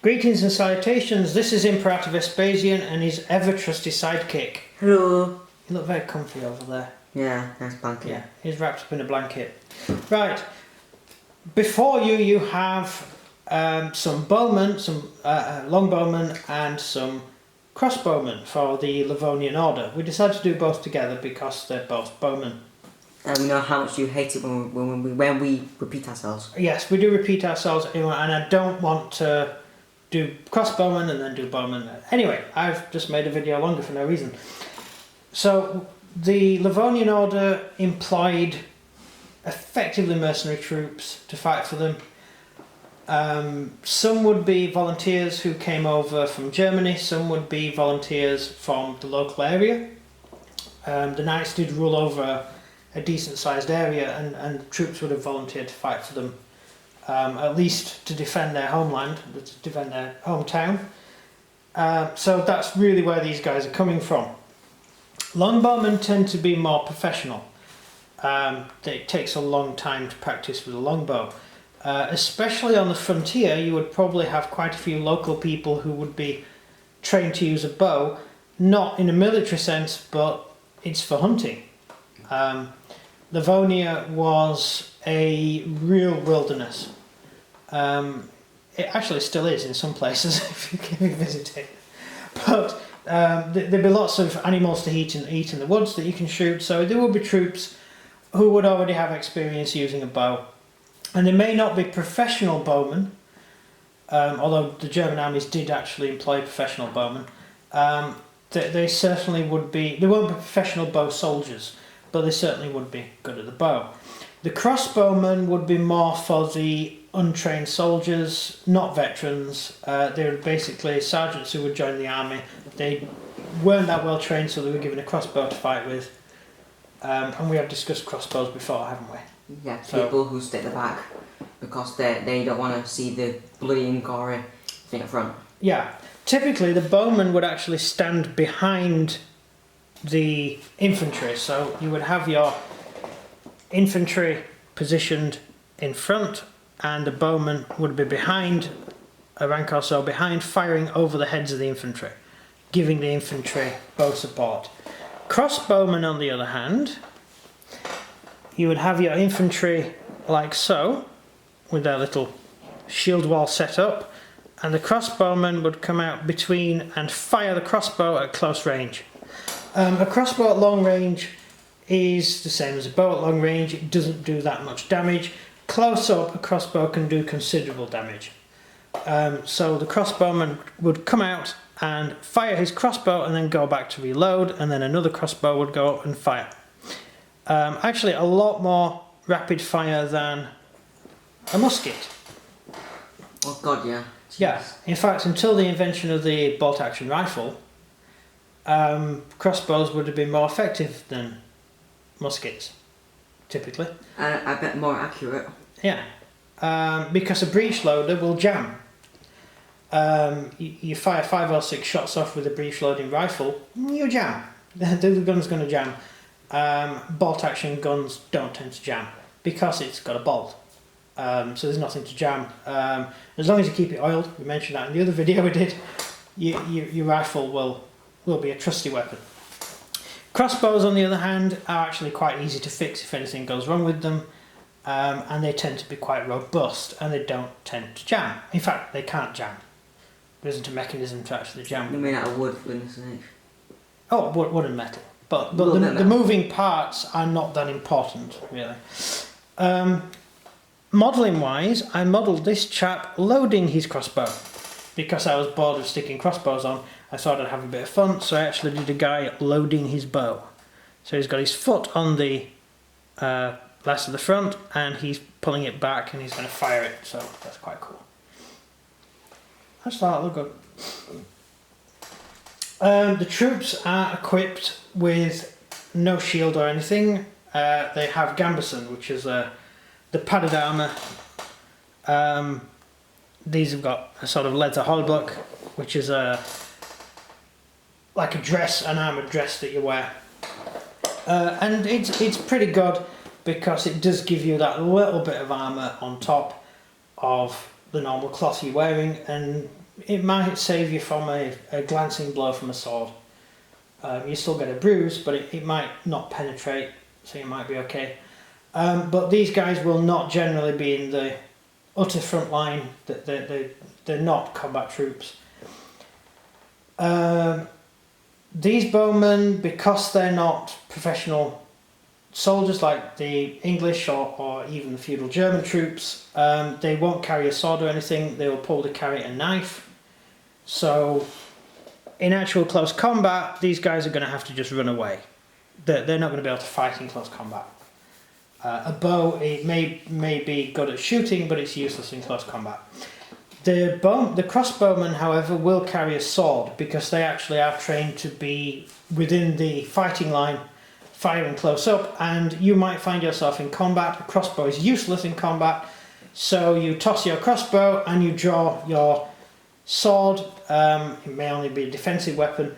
Greetings and salutations, this is Imperator Vespasian and his ever-trusty sidekick. Hello. You look very comfy over there. Yeah, nice blanket. Yeah, he's wrapped up in a blanket. Right, before you have some bowmen, some longbowmen and some crossbowmen for the Livonian Order. We decided to do both together because they're both bowmen. And we know how much you hate it when we repeat ourselves. Yes, we do repeat ourselves, and I don't want to do crossbowmen and then do bowmen. Anyway, I've just made a video longer for no reason. So, the Livonian Order employed effectively mercenary troops to fight for them. Some would be volunteers who came over from Germany, some would be volunteers from the local area. The knights did rule over a decent sized area, and troops would have volunteered to fight for them, at least to defend their homeland, to defend their hometown. So that's really where these guys are coming from. Longbowmen tend to be more professional. It takes a long time to practice with a longbow. Especially on the frontier, you would probably have quite a few local people who would be trained to use a bow, not in a military sense, but it's for hunting. Livonia was a real wilderness. It actually still is in some places if you can visit it. But there'd be lots of animals to eat in the woods that you can shoot, so there will be troops who would already have experience using a bow. And they may not be professional bowmen, although the German armies did actually employ professional bowmen. They certainly would be, they won't be professional bow soldiers, but they certainly would be good at the bow. The crossbowmen would be more for the untrained soldiers, not veterans. They were basically sergeants who would join the army. They weren't that well trained, so they were given a crossbow to fight with. And we have discussed crossbows before, haven't we? Yeah, people who stay at the back because they don't want to see the bloody and gory thing up front. Yeah, typically the bowman would actually stand behind the infantry, so you would have your infantry positioned in front and the bowman would be behind, a rank or so behind, firing over the heads of the infantry, giving the infantry bow support. Crossbowmen, on the other hand, you would have your infantry like so, with their little shield wall set up, and the crossbowman would come out between and fire the crossbow at close range. A crossbow at long range is the same as a bow at long range. It doesn't do that much damage. Close up, a crossbow can do considerable damage. So the crossbowman would come out and fire his crossbow and then go back to reload, and then another crossbow would go up and fire. Actually a lot more rapid fire than a musket. Oh god, yeah. Jeez. Yeah, in fact until the invention of the bolt action rifle, crossbows would have been more effective than muskets, typically. I bet more accurate. Yeah, because a breech loader will jam. You fire 5 or 6 shots off with a breech loading rifle, you jam. The gun's going to jam. Bolt action guns don't tend to jam because it's got a bolt. So there's nothing to jam. As long as you keep it oiled, we mentioned that in the other video we did, your rifle will be a trusty weapon. Crossbows, on the other hand, are actually quite easy to fix if anything goes wrong with them, and they tend to be quite robust, and they don't tend to jam. In fact, they can't jam. There isn't a mechanism to actually jam. You mean out of wood, for goodness sake? Oh, wood and metal. But the moving parts are not that important, really. Modelling wise, I modelled this chap loading his crossbow. Because I was bored of sticking crossbows on, I thought I'd have a bit of fun, so I actually did a guy loading his bow. So he's got his foot on the last of the front, and he's pulling it back, and he's going to fire it, so that's quite cool. I just thought it looked good. The troops are equipped with no shield or anything. They have gambeson, which is the padded armour. These have got a sort of leather hauberk, which is like a dress, an armoured dress that you wear. And it's pretty good because it does give you that little bit of armour on top of the normal cloth you're wearing, and it might save you from a glancing blow from a sword. You still get a bruise, but it might not penetrate, so you might be okay. But these guys will not generally be in the utter front line. They're not combat troops. These bowmen, because they're not professional soldiers like the English or even the feudal German troops, they won't carry a sword or anything. They will probably carry a knife. So in actual close combat, these guys are going to have to just run away. They're not going to be able to fight in close combat. A bow, it may be good at shooting, but it's useless in close combat. The crossbowmen, however, will carry a sword because they actually are trained to be within the fighting line, firing close up, and you might find yourself in combat. A crossbow is useless in combat, so you toss your crossbow and you draw your sword. It may only be a defensive weapon,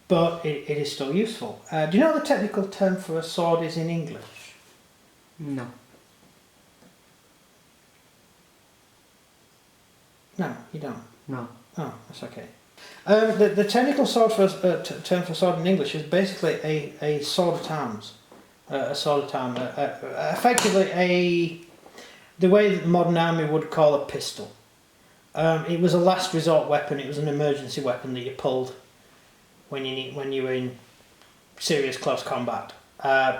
but it is still useful. Do you know what the technical term for a sword is in English? No. No, you don't. No. Oh, that's okay. The technical sword term for sword in English is basically a sword at arms. A sword at arm. Effectively the way that the modern army would call a pistol. It was a last resort weapon. It was an emergency weapon that you pulled when you were in serious close combat,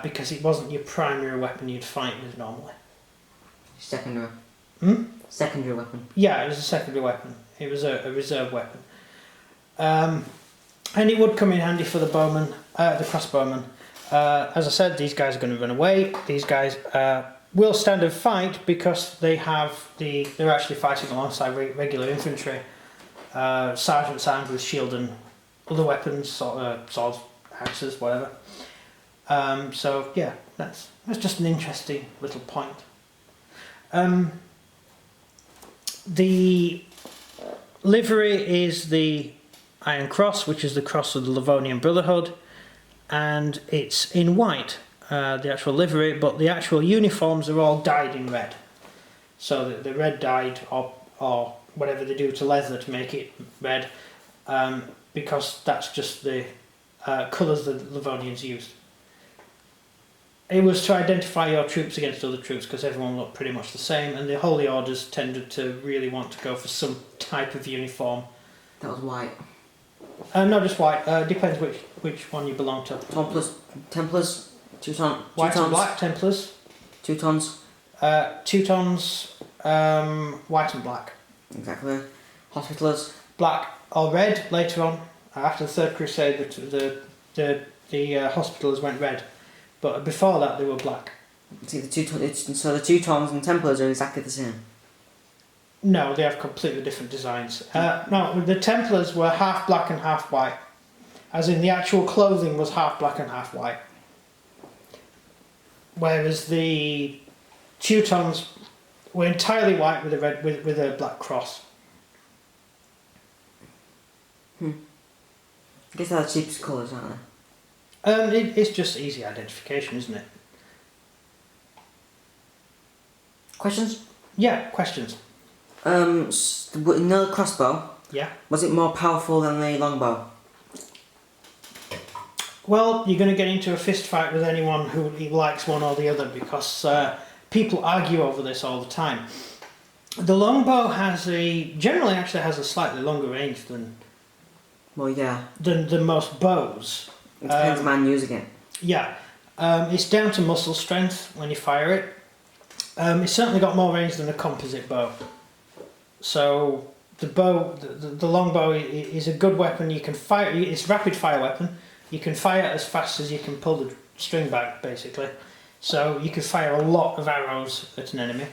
because it wasn't your primary weapon you'd fight with normally. Secondary. Secondary weapon. Yeah, it was a secondary weapon. It was a reserve weapon. And it would come in handy for the bowmen, the crossbowmen. As I said, these guys are going to run away. These guys will stand and fight because they're actually fighting alongside regular infantry, sergeants armed with shield and other weapons, swords, axes, whatever. So yeah, that's just an interesting little point. The livery is the Iron Cross, which is the cross of the Livonian Brotherhood, and it's in white, the actual livery, but the actual uniforms are all dyed in red. So the red dyed, or whatever they do to leather to make it red, because that's just the colours that the Livonians used. It was to identify your troops against other troops because everyone looked pretty much the same, and the Holy Orders tended to really want to go for some type of uniform. That was white. Not just white, depends which one you belong to. Templars, Teutons. White and black Templars. Teutons. Teutons, white and black. Exactly. Hospitallers. Black or red later on. After the Third Crusade, the Hospitallers went red. But before that, they were black. See, so the Teutons and Templars are exactly the same. No, they have completely different designs. No, the Templars were half black and half white, as in the actual clothing was half black and half white. Whereas the Teutons were entirely white with a black cross. I guess they're the cheapest colours, aren't they? It's just easy identification, isn't it? Questions? Yeah, questions. Another crossbow. Yeah. Was it more powerful than the longbow? Well, you're going to get into a fist fight with anyone who likes one or the other because people argue over this all the time. The longbow generally actually has a slightly longer range than. Well, yeah. Than most bows. It depends on the man using it. Yeah. It's down to muscle strength when you fire it. It's certainly got more range than a composite bow. So the longbow is a good weapon. You can fire. It's a rapid fire weapon. You can fire as fast as you can pull the string back, basically. So you can fire a lot of arrows at an enemy.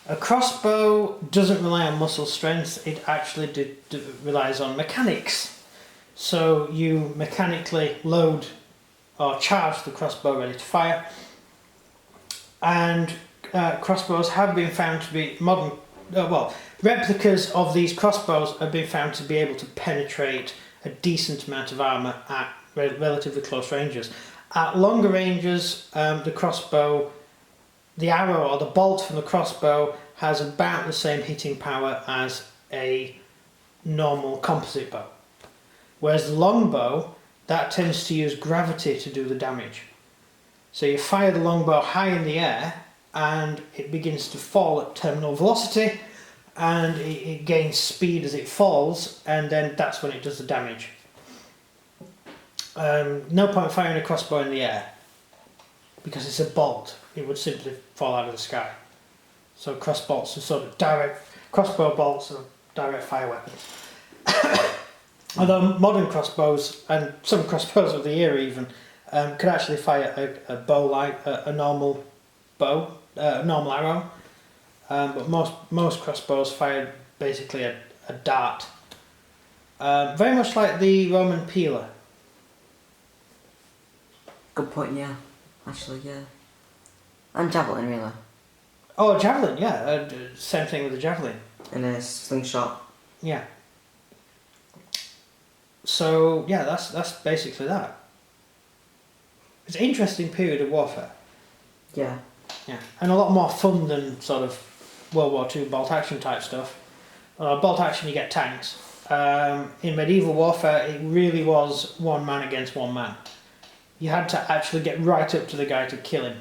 A crossbow doesn't rely on muscle strength. It actually relies on mechanics. So you mechanically load or charge the crossbow ready to fire. And crossbows have been found to be replicas of these crossbows have been found to be able to penetrate a decent amount of armour at relatively close ranges. At longer ranges, the crossbow the arrow or the bolt from the crossbow has about the same hitting power as a normal composite bow. Whereas the longbow, that tends to use gravity to do the damage. So you fire the longbow high in the air and it begins to fall at terminal velocity, and it gains speed as it falls, and then that's when it does the damage. No point firing a crossbow in the air because it's a bolt. It would simply fall out of the sky. So crossbow bolts are direct fire weapons. Although modern crossbows and some crossbows of the era even could actually fire a bow like a normal bow, a normal arrow. But most crossbows fire basically a dart. Very much like the Roman peeler. Good point, yeah. Actually, yeah. And javelin, really. Oh, a javelin, yeah. Same thing with the javelin. And a slingshot. Yeah. So yeah, that's basically that. It's an interesting period of warfare. Yeah. Yeah, and a lot more fun than sort of World War II bolt action type stuff. Bolt action, you get tanks. In medieval warfare, it really was one man against one man. You had to actually get right up to the guy to kill him.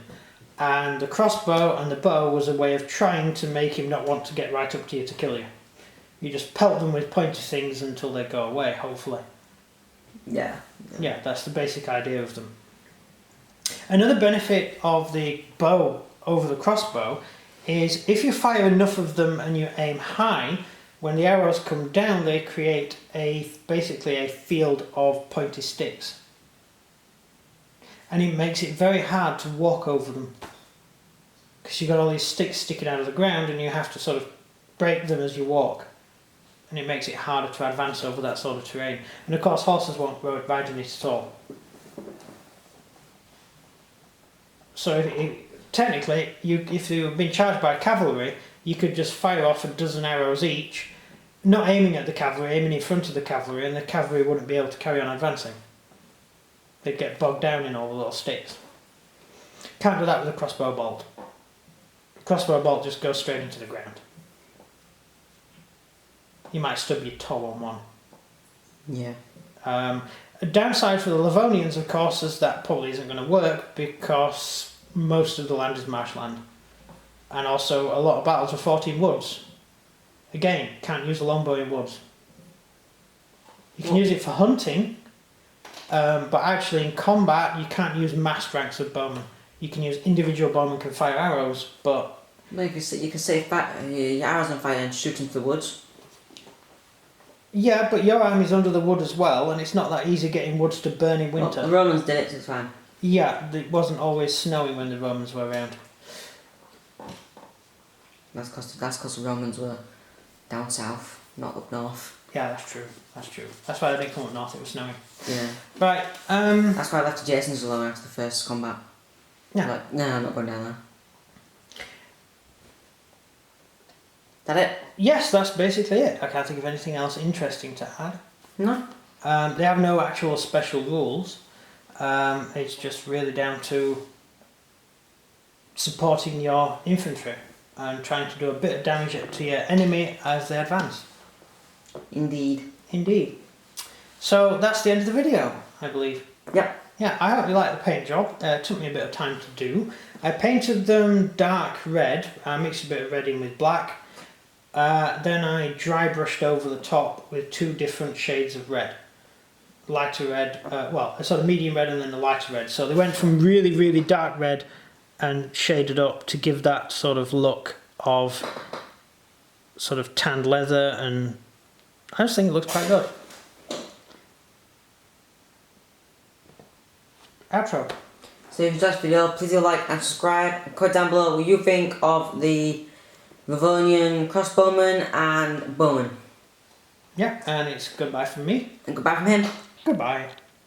And the crossbow and the bow was a way of trying to make him not want to get right up to you to kill you. You just pelt them with pointy things until they go away, hopefully. Yeah. Yeah, that's the basic idea of them. Another benefit of the bow over the crossbow is if you fire enough of them and you aim high, when the arrows come down they create basically a field of pointy sticks. And it makes it very hard to walk over them. Because you've got all these sticks sticking out of the ground and you have to sort of break them as you walk. And it makes it harder to advance over that sort of terrain. And of course horses won't ride in it at all. So technically, if you've been charged by cavalry, you could just fire off a dozen arrows each, not aiming at the cavalry, aiming in front of the cavalry, and the cavalry wouldn't be able to carry on advancing. They'd get bogged down in all the little sticks. Can't do that with a crossbow bolt. A crossbow bolt just goes straight into the ground. You might stub your toe on one. Yeah. A downside for the Livonians, of course, is that probably isn't going to work because most of the land is marshland. And also a lot of battles are fought in woods. Again, can't use a longbow in woods. You can use it for hunting, but actually in combat you can't use massed ranks of bowmen. You can use individual bowmen can fire arrows, but... No, you can save your arrows on fire and shoot into the woods. Yeah, but your army's under the wood as well, and it's not that easy getting woods to burn in winter. Well, the Romans did it, so it's fine. Yeah, it wasn't always snowing when the Romans were around. That's because the Romans were down south, not up north. Yeah, that's true. That's true. That's why they didn't come up north, it was snowing. Yeah. Right, That's why I left Jason's alone after the first combat. Yeah. Like, no, I'm not going down there. That it? Yes, that's basically it. I can't think of anything else interesting to add. No. They have no actual special rules. It's just really down to supporting your infantry and trying to do a bit of damage to your enemy as they advance. Indeed. Indeed. So that's the end of the video, I believe. Yep. Yeah, I hope you like the paint job. It took me a bit of time to do. I painted them dark red. I mixed a bit of red in with black. Then I dry brushed over the top with two different shades of red. Lighter red, well, a sort of medium red and then a lighter red. So they went from really, really dark red and shaded up to give that sort of look of sort of tanned leather, and I just think it looks quite good. Outro. So if you enjoyed this video, please do like and subscribe. And comment down below what you think of the Livonian crossbowman and bowman. Yeah, and it's goodbye from me. And goodbye from him. Goodbye.